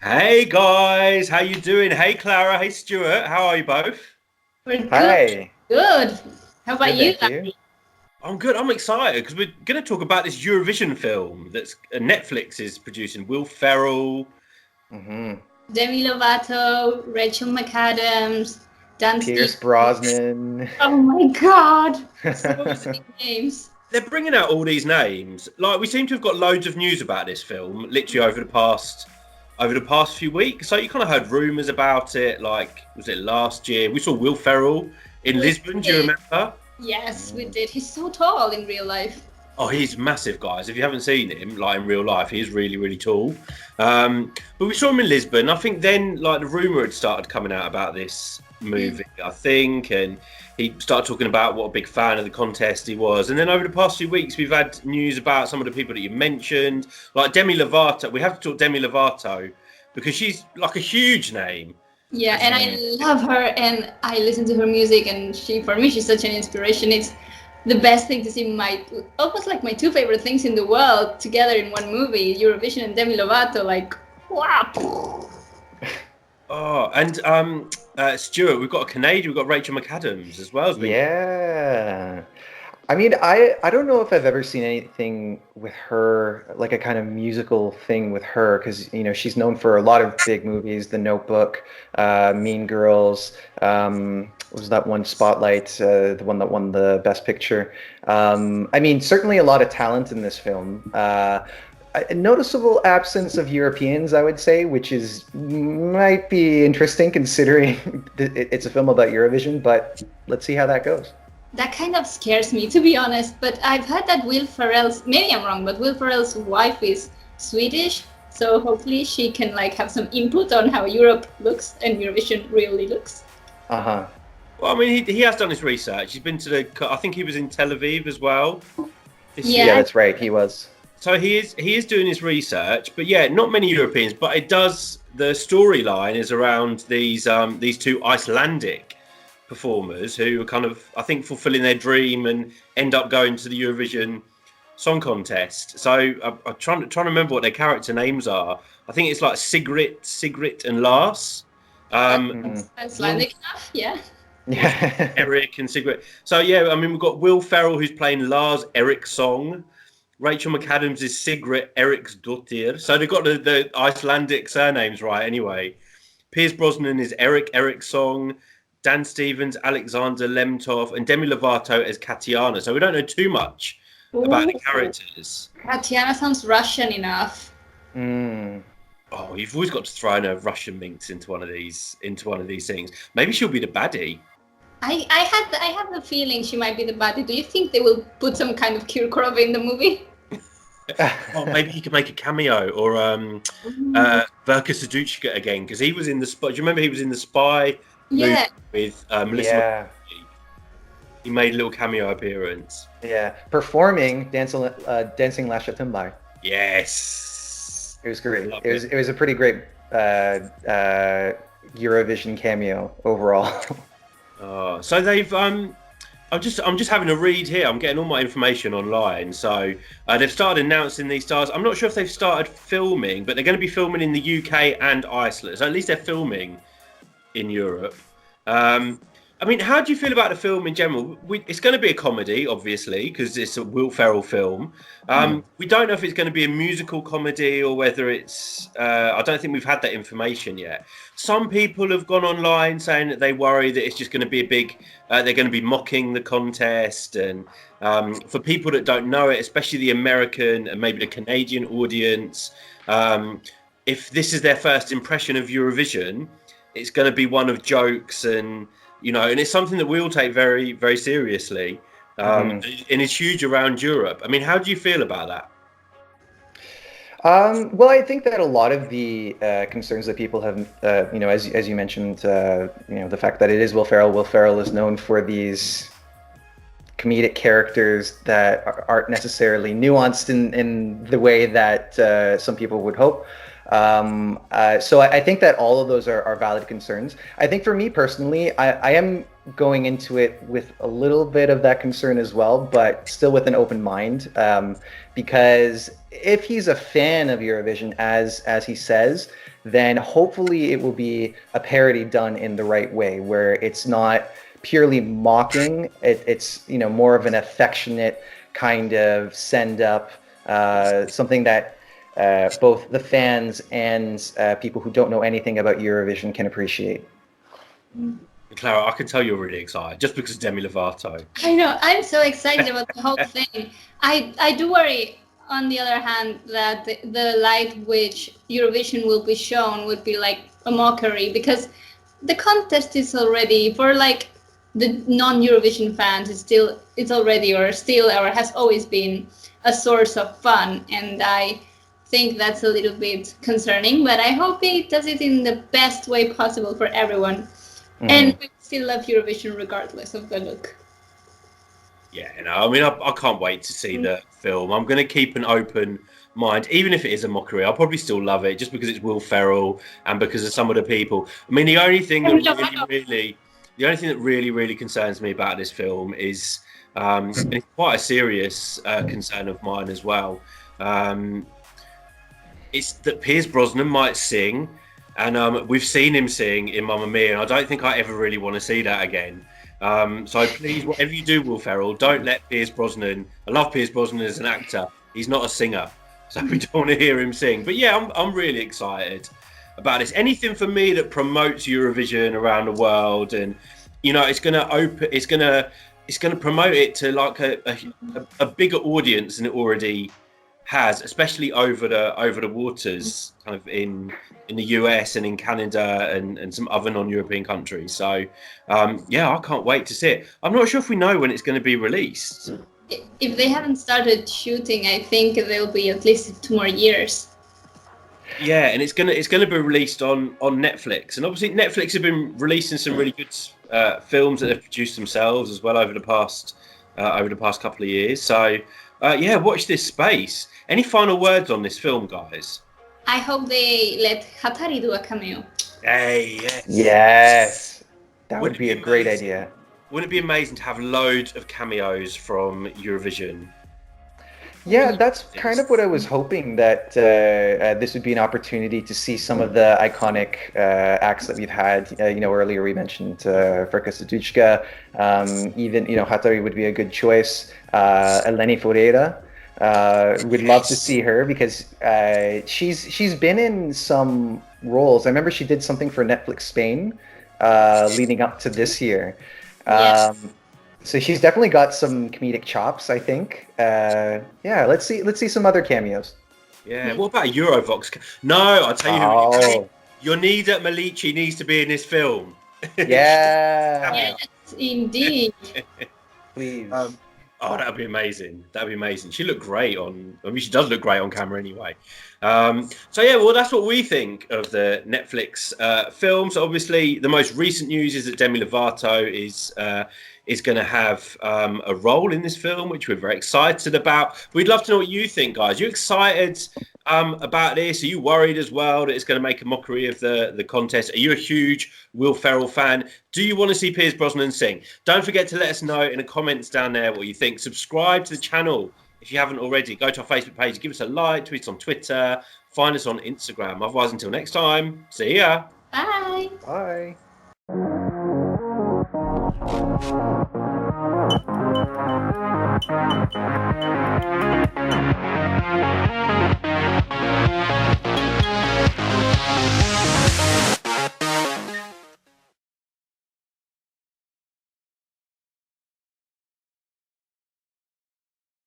Hey guys, how you doing? Hey Clara, hey Stuart, how are you both? We're good. Hi. Good. How about Good, you? thank you. I'm good. I'm excited because we're going to talk about this Eurovision film that's Netflix is producing. Will Ferrell. hmm Demi Lovato, Rachel McAdams, Dan Pierce Stevens. Brosnan. Oh my God. So Obviously, many names. they're bringing out all these names. Like we seem to have got loads of news about this film, literally over the past few weeks. So you kind of heard rumours about it. Like was it last year? We saw Will Ferrell in We Lisbon. Do you did. remember? Yes, we Mm. did. He's so tall in real life. Oh, he's massive, guys. If you haven't seen him, like in real life, he is really, really tall. But we saw him in Lisbon. I think then, like, the rumor had started coming out about this movie, I think, and he started talking about what a big fan of the contest he was. And then over the past few weeks, we've had news about some of the people that you mentioned, like Demi Lovato. We have to talk Demi Lovato because she's like a huge name. Yeah, and I Mm. love her and I listen to her music and for me, she's such an inspiration. It's the best thing to see almost like my two favorite things in the world together in one movie, Eurovision and Demi Lovato. Like, wow. Oh, and Stuart, we've got a Canadian, we've got Rachel McAdams as well as being. Yeah. I mean, I don't know if I've ever seen anything with her, like a kind of musical thing with her, because, she's known for a lot of big movies, The Notebook, Mean Girls, what was that one, Spotlight, the one that won the Best Picture. I mean, certainly a lot of talent in this film. A noticeable absence of Europeans, I would say, which is might be interesting considering it's a film about Eurovision, but let's see how that goes. That kind of scares me, to be honest. But I've heard that Will Ferrell's, maybe I'm wrong, but Will Ferrell's wife is Swedish. So hopefully she can like have some input on how Europe looks and Eurovision really looks. Uh-huh. Well, I mean, he has done his research. He's been to I think he was in Tel Aviv as well this year. Yeah, Yeah, that's right. He was. So he is doing his research, but yeah, not many Europeans. But it does. The storyline is around these two Icelandic performers who are kind of, I think, fulfilling their dream and end up going to the Eurovision Song Contest. So I'm trying to remember what their character names are. I think it's like Sigrid, and Lars. Mm. Icelandic enough, yeah. Yeah. Eric and Sigrid. So yeah, I mean we've got Will Ferrell who's playing Lars Eriksson. Rachel McAdams is Sigrid Eriksdottir. So they've got the Icelandic surnames right anyway. Piers Brosnan is Eric Eriksson. Dan Stevens, Alexander Lemtov, and Demi Lovato as Katiana. So we don't know too much about the Ooh, characters. Tatiana sounds Russian enough. Mm. Oh, you've always got to throw in a Russian minx into one of these things. Maybe she'll be the baddie. I have the feeling she might be the baddie. Do you think they will put some kind of Kirkorov in the movie? Oh, maybe he could make a cameo or Verka Serduchka again because he was in the Spy. Do you remember he was in the Spy movie Yeah. with Melissa Yeah. McCarthy? He made a little cameo appearance. Yeah. Performing Dancing Lascia Timbai. Yes, It was great. love It was a pretty great Eurovision cameo overall. So they've I'm just having a read here. I'm getting all my information online. So they've started announcing these stars. I'm not sure if they've started filming, but they're going to be filming in the UK and Iceland. So at least they're filming in Europe. I mean, how do you feel about the film in general? It's going to be a comedy, obviously, because it's a Will Ferrell film. We don't know if it's going to be a musical comedy or whether it's. I don't think we've had that information yet. Some people have gone online saying that they worry that it's just going to be a big. They're going to be mocking the contest, and for people that don't know it, especially the American and maybe the Canadian audience, if this is their first impression of Eurovision, it's going to be one of jokes and it's something that we all take very, very seriously. And it's huge around Europe. I mean, how do you feel about that? Well, I think that a lot of the concerns that people have, as you mentioned, the fact that it is Will Ferrell. Will Ferrell is known for these comedic characters that aren't necessarily nuanced in the way that some people would hope. So I think that all of those are valid concerns. I think for me personally, I am going into it with a little bit of that concern as well, but still with an open mind. Because if he's a fan of Eurovision, as he says, then hopefully it will be a parody done in the right way, where it's not purely mocking. It's more of an affectionate kind of send up, something that both the fans and people who don't know anything about Eurovision can appreciate. Clara, I can tell you're really excited just because of Demi Lovato. I know. I'm so excited about the whole thing. I do worry, on the other hand, that the light which Eurovision will be shown would be like a mockery, because the contest is already, for like the non-Eurovision fans, it's already or has always been a source of fun, and I think that's a little bit concerning. But I hope it does it in the best way possible for everyone, and we still love Eurovision regardless of the look. Yeah, I mean, I can't wait to see the film. I'm going to keep an open mind, even if it is a mockery. I'll probably still love it just because it's Will Ferrell and because of some of the people. I mean, the only thing that really concerns me about this film is, and it's quite a serious concern of mine as well. It's that Pierce Brosnan might sing, and we've seen him sing in Mamma Mia, and I don't think I ever really want to see that again. So please, whatever you do, Will Ferrell, don't let Pierce Brosnan. I love Pierce Brosnan as an actor. He's not a singer, so we don't want to hear him sing. But yeah, I'm really excited about this. Anything for me that promotes Eurovision around the world, and it's gonna promote it to like a bigger audience than it already has, especially over the waters, kind of in the US and in Canada and some other non-European countries. So I can't wait to see it. I'm not sure if we know when it's going to be released. If they haven't started shooting, I think there'll be at least 2 more years. Yeah, and it's gonna be released on Netflix, and obviously Netflix have been releasing some really good films that they've produced themselves as well over the past couple of years. So watch this space. Any final words on this film, guys? I hope they let Hatari do a cameo. Hey, yes. Yes, that would be a great idea. Wouldn't it be amazing to have loads of cameos from Eurovision? Yeah, that's kind of what I was hoping, that this would be an opportunity to see some of the iconic acts that we've had. Earlier we mentioned Frka Serduchka. Even Hatari would be a good choice. Eleni Foureira. We'd love to see her because she's been in some roles. I remember she did something for Netflix Spain leading up to this year. Yes. So she's definitely got some comedic chops, I think. Let's see some other cameos. Yeah. What about Eurovoxx? No, I'll tell you. Yonida Malici needs to be in this film. Yeah. Yes, indeed. Please. That'd be amazing. She looked great she does look great on camera anyway. That's what we think of the Netflix film. So obviously the most recent news is that Demi Lovato is going to have a role in this film, which we're very excited about. We'd love to know what you think, guys. Are you excited about this? Are you worried as well that it's going to make a mockery of the contest? Are you a huge Will Ferrell fan? Do you want to see Pierce Brosnan sing? Don't forget to let us know in the comments down there what you think. Subscribe to the channel if you haven't already. Go to our Facebook page, give us a like, tweet us on Twitter, find us on Instagram. Otherwise, until next time, see ya. Bye. Bye.